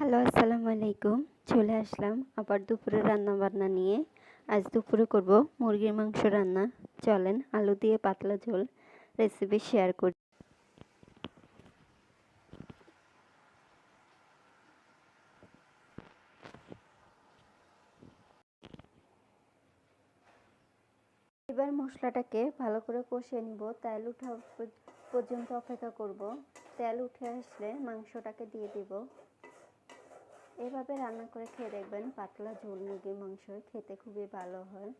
Hello, আসসালামু আলাইকুম। চলে আসলাম আবার দুপুরে রান্নাবান্না নিয়ে। আজ দুপুরে করব মুরগির মাংস রান্না। চলেন আলু দিয়ে পাতলা ঝোল রেসিপি শেয়ার করি। এবার মশলাটাকে ভালো করে কষিয়ে নিব। তেল ওঠা পর্যন্ত অপেক্ষা করব। তেল উঠে আসলে মাংসটাকে দিয়ে দিব। এভাবে রান্না করে খেয়ে দেখবেন, পাতলা ঝোল মুরগির মাংস খেতে খুবই ভালো হয়।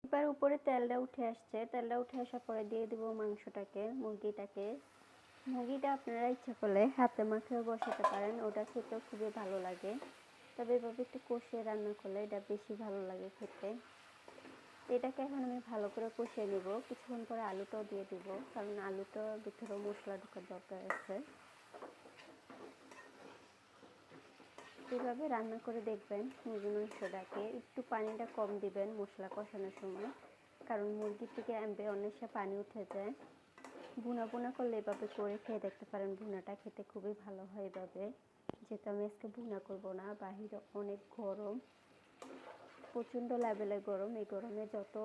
এবার উপরে তেলটা উঠে আসছে। তেলটা উঠে আসার পরে দিয়ে দিব মাংসটাকে, মুরগিটা আপনারা ইচ্ছা করলে হাতে মাখেও বসাতে পারেন, ওটা খেতেও খুবই ভালো লাগে। তবে এভাবে একটু কষিয়ে রান্না করলে এটা বেশি ভালো লাগে খেতে। এটাকে এখন আমি ভালো করে কষিয়ে নেব। কিছুক্ষণ পরে আলুটাও দিয়ে দিব, কারণ আলুটার ভিতরেও মশলা ঢোকার দরকার আছে। এভাবে রান্না করে দেখবেন মুরগির মাংসটাকে। একটু পানিটা কম দিবেন মশলা কষানোর সময়, কারণ মুরগি থেকে অনেকটা পানি উঠে যায়। ভুনা ভুনা করলে এভাবে করে খেয়ে দেখতে পারেন, ভুনাটা খেতে খুবই ভালো হয় এভাবে। যেহেতু আমি আজকে ভুনা করবো না, বাহিরে অনেক গরম, প্রচণ্ড লেভেলে গরম। এই গরমে যত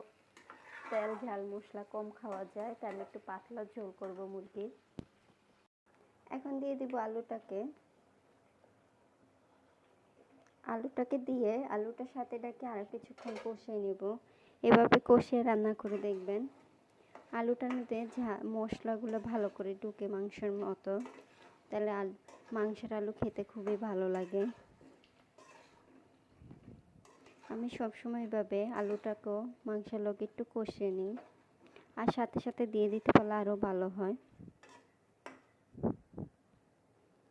তেল ঝাল মশলা কম খাওয়া যায়, তাহলে একটু পাতলা ঝোল করব মুরগির। এখন দিয়ে দিব আলুটাকে দিয়ে আলুটার সাথে এটাকে আরও কিছুক্ষণ কষিয়ে নেব। এভাবে কষিয়ে রান্না করে দেখবেন আলুটার মধ্যে মশলাগুলো ভালো করে ঢুকে মাংসের মতো, তাহলে মাংসের আলু খেতে খুবই ভালো লাগে। আমি সবসময় এভাবে আলুটাকেও মাংসের লগে একটু কষিয়ে নিই, আর সাথে সাথে দিয়ে দিতে পারলে আরও ভালো হয়।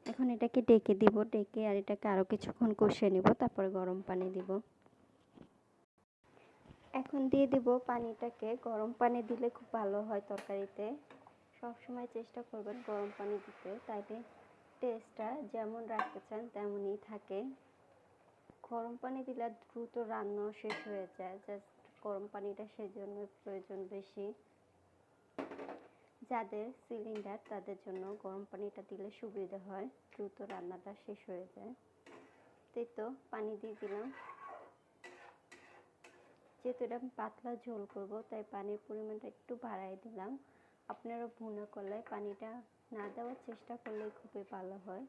এখন এটাকে ডেকে দিব, ডেকে আর এটাকে আরও কিছুক্ষণ কষিয়ে নিব, তারপরে গরম পানি দিব। এখন দিয়ে দিব পানিটাকে। গরম পানি দিলে খুব ভালো হয় তরকারিতে। সবসময় চেষ্টা করবেন গরম পানি দিতে, তাইলে টেস্টটা যেমন রাখতে চান তেমনই থাকে। গরম পানি দিলে দ্রুত রান্নাও শেষ হয়ে যায়, জাস্ট গরম পানিটা সেজন্য প্রয়োজন বেশি। যাদের সিলিন্ডার তাদের জন্য গরম পানিটা দিলে সুবিধা হয়, দ্রুত রান্নাটা শেষ হয়ে যায়। তো পানি দিয়ে দিলাম। যেহেতু এটা পাতলা ঝোল করব, তাই পানির পরিমাণটা একটু বাড়াই দিলাম। আপনারা ভুনা করলে পানিটা না দেওয়ার চেষ্টা করলে খুবই ভালো হয়,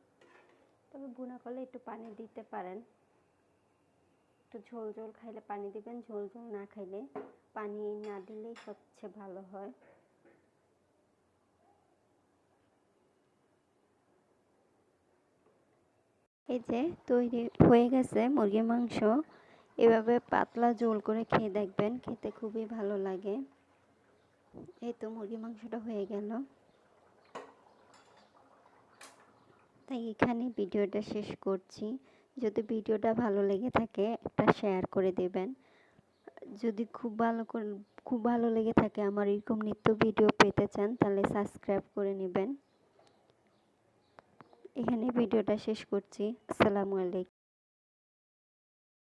তবে ভুনা করলে একটু পানি দিতে পারেন। একটু ঝোল ঝোল খাইলে পানি দিবেন, ঝোল ঝোল না খাইলে পানি না দিলেই সবচেয়ে ভালো হয়। এই যে তৈরি হয়ে গেছে মুরগির মাংস। এভাবে পাতলা ঝোল করে খেয়ে দেখবেন, খেতে খুবই ভালো লাগে। এই তো মুরগির মাংসটা হয়ে গেল। তাই এখানে ভিডিওটা শেষ করছি। যদি ভিডিওটা ভালো লেগে থাকে একটা শেয়ার করে দেবেন। যদি খুব ভালো লেগে থাকে, আমার এরকম নিত্য ভিডিও পেতে চান, তাহলে সাবস্ক্রাইব করে নেবেন। এখানে ভিডিওটা শেষ করছি। আসসালামু আলাইকুম।